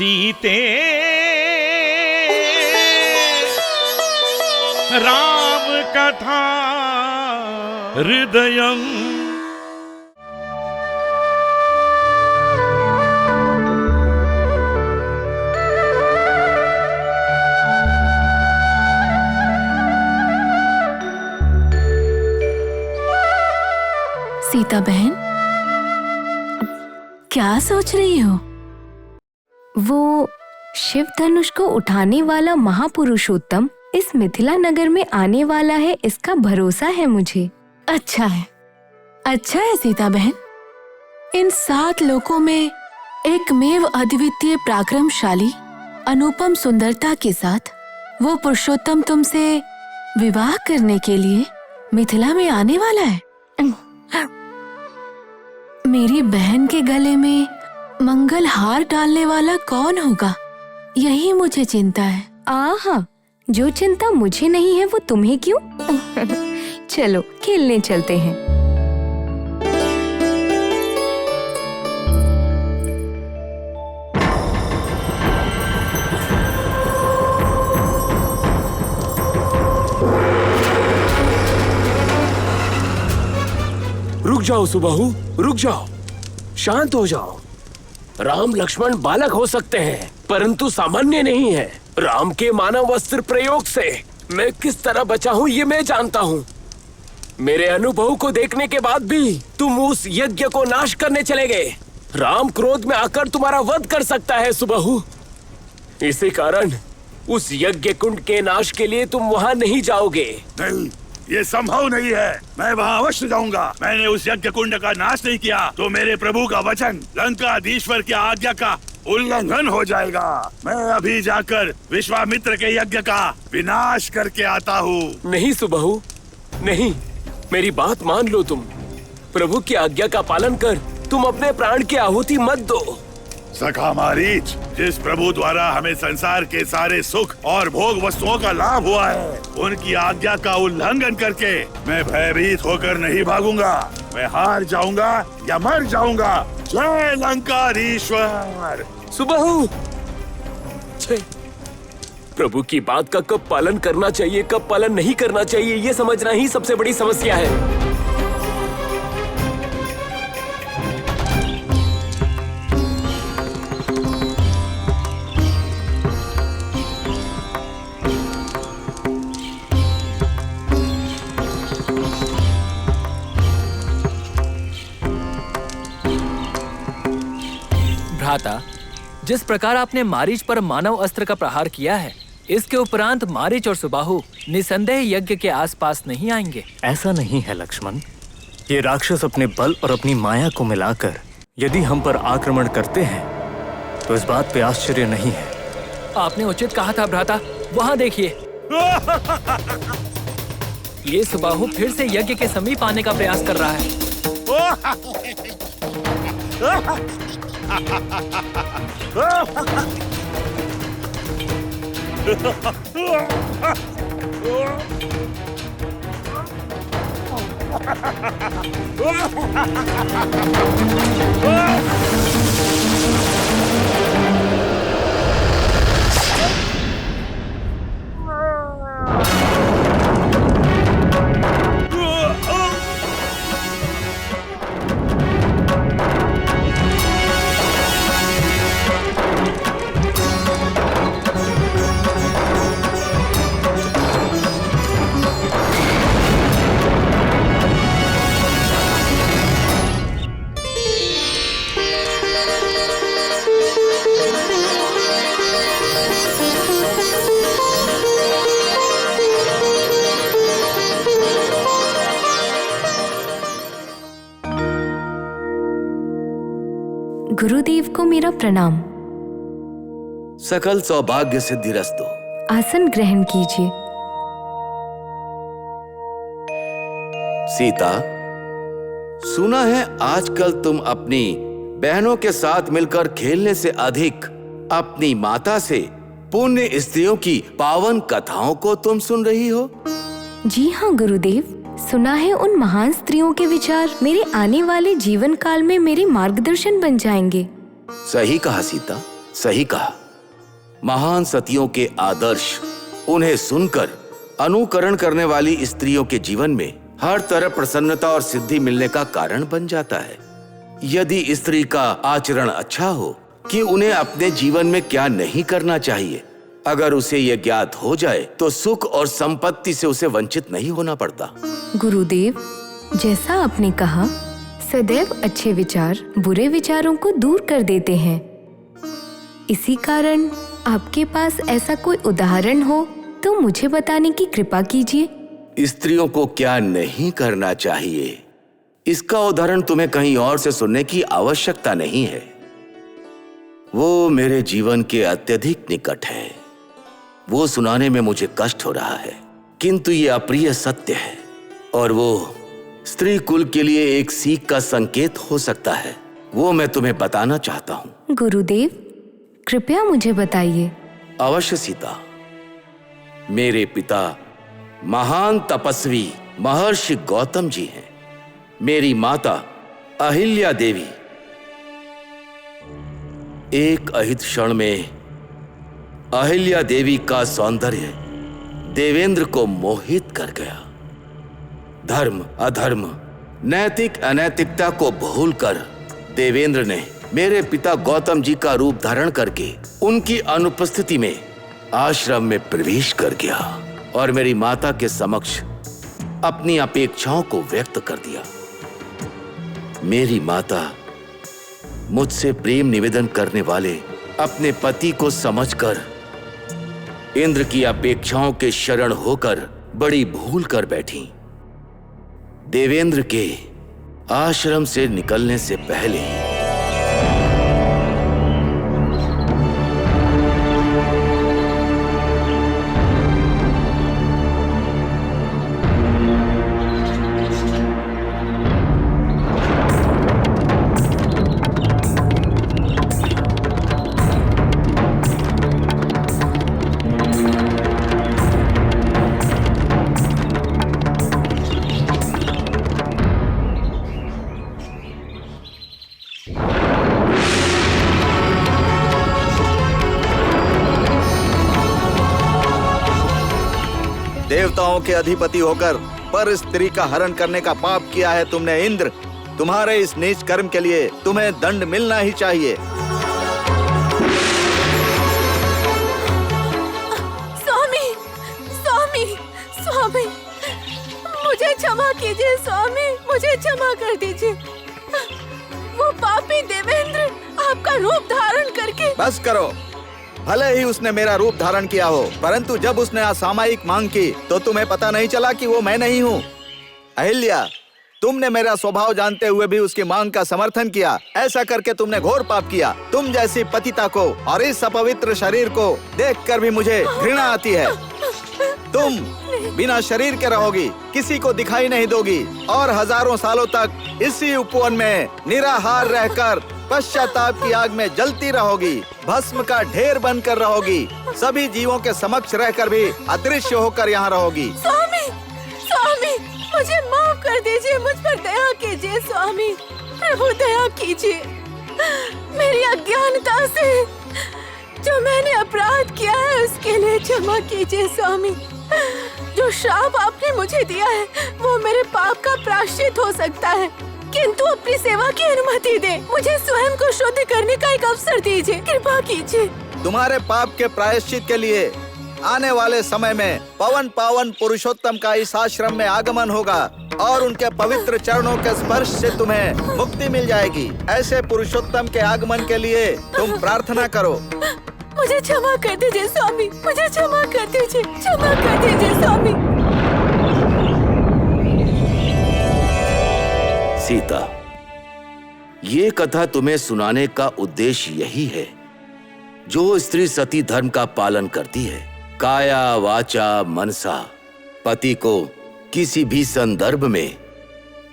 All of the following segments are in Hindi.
सीते राम कथा हृदयम्। सीता बहन, क्या सोच रही हो? वो शिव धनुष को उठाने वाला महापुरुषोत्तम इस मिथिला नगर में आने वाला है, इसका भरोसा है मुझे। अच्छा है सीता बहन। इन 7 लोकों में एकमेव अद्वितीय पराक्रमशाली अनुपम सुंदरता के साथ वो पुरुषोत्तम तुमसे विवाह करने के लिए मिथिला में आने वाला है। मेरी बहन के गले में मंगल हार डालने वाला कौन होगा, यही मुझे चिंता है। आहा, जो चिंता मुझे नहीं है वो तुम्हें क्यों? चलो खेलने चलते हैं। रुक जाओ सुबाहु, रुक जाओ, शांत हो जाओ। राम लक्ष्मण बालक हो सकते हैं परंतु सामान्य नहीं है। राम के मानव अस्त्र प्रयोग से मैं किस तरह बचा हूँ ये मैं जानता हूँ। मेरे अनुभव को देखने के बाद भी तुम उस यज्ञ को नाश करने चले गए। राम क्रोध में आकर तुम्हारा वध कर सकता है सुबाहु। इसी कारण उस यज्ञ कुंड के नाश के लिए तुम वहाँ नहीं जाओगे। नहीं, ये संभव नहीं है। मैं वहाँ अवश्य जाऊंगा। मैंने उस यज्ञ कुंड का नाश नहीं किया तो मेरे प्रभु का वचन लंकाधीश्वर की आज्ञा का उल्लंघन हो जाएगा। मैं अभी जाकर विश्वामित्र के यज्ञ का विनाश करके आता हूँ। नहीं सुबाहु, नहीं, मेरी बात मान लो। तुम प्रभु की आज्ञा का पालन कर तुम अपने प्राण की आहुति मत दो। सखा मारीच, जिस प्रभु द्वारा हमें संसार के सारे सुख और भोग वस्तुओं का लाभ हुआ है, उनकी आज्ञा का उल्लंघन करके मैं भयभीत होकर नहीं भागूंगा। मैं हार जाऊंगा या मर जाऊंगा। जय लंकाधीश्वर। सुबाहु, प्रभु की बात का कब पालन करना चाहिए, कब पालन नहीं करना चाहिए, ये समझना ही सबसे बड़ी समस्या है। भ्राता, जिस प्रकार आपने मारीच पर मानव अस्त्र का प्रहार किया है, इसके उपरांत मारीच और सुबाहु निसंदेह यज्ञ के आसपास नहीं आएंगे। ऐसा नहीं है लक्ष्मण। ये राक्षस अपने बल और अपनी माया को मिलाकर यदि हम पर आक्रमण करते हैं तो इस बात पे आश्चर्य नहीं है। आपने उचित कहा था भ्राता, वहाँ देखिए। ये सुबाहु फिर से यज्ञ के समीप आने का प्रयास कर रहा है। गुरुदेव को मेरा प्रणाम। सकल सौभाग्य सिद्धिरस्तु। आसन ग्रहण कीजिए। सीता, सुना है आजकल तुम अपनी बहनों के साथ मिलकर खेलने से अधिक अपनी माता से पुण्य स्त्रियों की पावन कथाओं को तुम सुन रही हो। जी हाँ गुरुदेव, सुना है उन महान स्त्रियों के विचार मेरे आने वाले जीवन काल में मेरे मार्गदर्शन बन जाएंगे। सही कहा सीता। सही कहा। महान सतियों के आदर्श उन्हें सुनकर अनुकरण करने वाली स्त्रियों के जीवन में हर तरह प्रसन्नता और सिद्धि मिलने का कारण बन जाता है। यदि स्त्री का आचरण अच्छा हो कि उन्हें अपने जीवन में क्या नहीं करना चाहिए, अगर उसे यह ज्ञात हो जाए तो सुख और संपत्ति से उसे वंचित नहीं होना पड़ता। गुरुदेव, जैसा आपने कहा, सदैव अच्छे विचार बुरे विचारों को दूर कर देते हैं। इसी कारण आपके पास ऐसा कोई उदाहरण हो तो मुझे बताने की कृपा कीजिए। स्त्रियों को क्या नहीं करना चाहिए, इसका उदाहरण तुम्हें कहीं और से सुनने की आवश्यकता नहीं है। वो मेरे जीवन के अत्यधिक निकट है। वो सुनाने में मुझे कष्ट हो रहा है, किंतु ये अप्रिय सत्य है और वो स्त्री कुल के लिए एक सीख का संकेत हो सकता है। वो मैं तुम्हें बताना चाहता हूँ। गुरुदेव, कृपया मुझे बताइए। अवश्य सीता। मेरे पिता महान तपस्वी महर्षि गौतम जी हैं। मेरी माता अहिल्या देवी एक अहित क्षण में अहिल्या देवी का सौंदर्य देवेंद्र को मोहित कर गया। धर्म अधर्म, नैतिक अनैतिकता को भूलकर देवेंद्र ने मेरे पिता गौतम जी का रूप धारण करके उनकी अनुपस्थिति में आश्रम में प्रवेश कर गया और मेरी माता के समक्ष अपनी अपेक्षाओं को व्यक्त कर दिया। मेरी माता मुझसे प्रेम निवेदन करने वाले अपने पति को समझकर इंद्र की अपेक्षाओं के शरण होकर बड़ी भूल कर बैठी। देवेंद्र के आश्रम से निकलने से पहले देवताओं के अधिपति होकर पर स्त्री का हरण करने का पाप किया है तुमने इंद्र। तुम्हारे इस नीच कर्म के लिए तुम्हें दंड मिलना ही चाहिए। स्वामी, स्वामी, स्वामी, मुझे क्षमा कीजिए स्वामी, मुझे क्षमा कर दीजिए। वो पापी देवेंद्र आपका रूप धारण करके। बस करो। भले ही उसने मेरा रूप धारण किया हो, परंतु जब उसने असामयिक मांग की तो तुम्हें पता नहीं चला कि वो मैं नहीं हूँ। अहिल्या, तुमने मेरा स्वभाव जानते हुए भी उसकी मांग का समर्थन किया। ऐसा करके तुमने घोर पाप किया। तुम जैसी पतिता को और इस अपवित्र शरीर को देखकर भी मुझे घृणा आती है। तुम बिना शरीर के रहोगी, किसी को दिखाई नहीं दोगी और हजारों सालों तक इसी उपवन में निराहार रहकर पश्चाताप की आग में जलती रहोगी, भस्म का ढेर बनकर रहोगी, सभी जीवों के समक्ष रहकर भी अदृश्य होकर यहाँ रहोगी। स्वामी, स्वामी, मुझे माफ कर दीजिए, मुझ पर दया कीजिए स्वामी, प्रभु दया कीजिए। मेरी अज्ञानता से जो मैंने अपराध किया है उसके लिए क्षमा कीजिए स्वामी। जो श्राप आपने मुझे दिया है वो मेरे पाप का प्रायश्चित हो सकता है, किंतु अपनी सेवा की अनुमति दे। मुझे स्वयं को शुद्ध करने का एक अवसर दीजिए, कृपा कीजिए। तुम्हारे पाप के प्रायश्चित के लिए आने वाले समय में पवन पावन पुरुषोत्तम का इस आश्रम में आगमन होगा और उनके पवित्र चरणों के स्पर्श से तुम्हें मुक्ति मिल जाएगी। ऐसे पुरुषोत्तम के आगमन के लिए तुम प्रार्थना करो। मुझे क्षमा कर दीजिए स्वामी, मुझे क्षमा कर दीजिए, क्षमा कर दीजिए स्वामी। सीता, ये कथा तुम्हें सुनाने का उद्देश्य यही है। जो स्त्री सती धर्म का पालन करती है, काया वाचा मनसा, पति को किसी भी संदर्भ में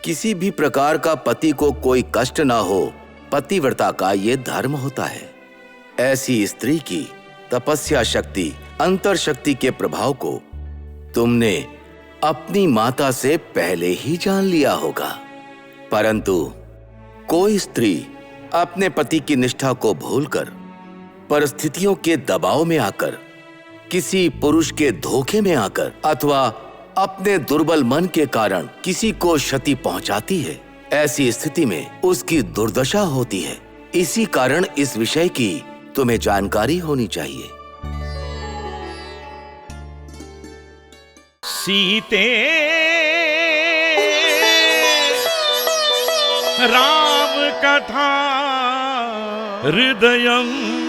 किसी भी प्रकार का पति को कोई कष्ट ना हो, पतिव्रता का ये धर्म होता है। ऐसी स्त्री की तपस्या शक्ति, अंतर शक्ति के प्रभाव को तुमने अपनी माता से पहले ही जान लिया होगा, परंतु कोई स्त्री अपने पति की निष्ठा को भूलकर परिस्थितियों के दबाव में आकर, किसी पुरुष के धोखे में आकर अथवा अपने दुर्बल मन के कारण किसी को क्षति पहुंचाती है, ऐसी स्थिति में उसकी दुर्दशा होती है। इसी कारण इस विषय की तुम्हें जानकारी होनी चाहिए। सीते राम कथा हृदयं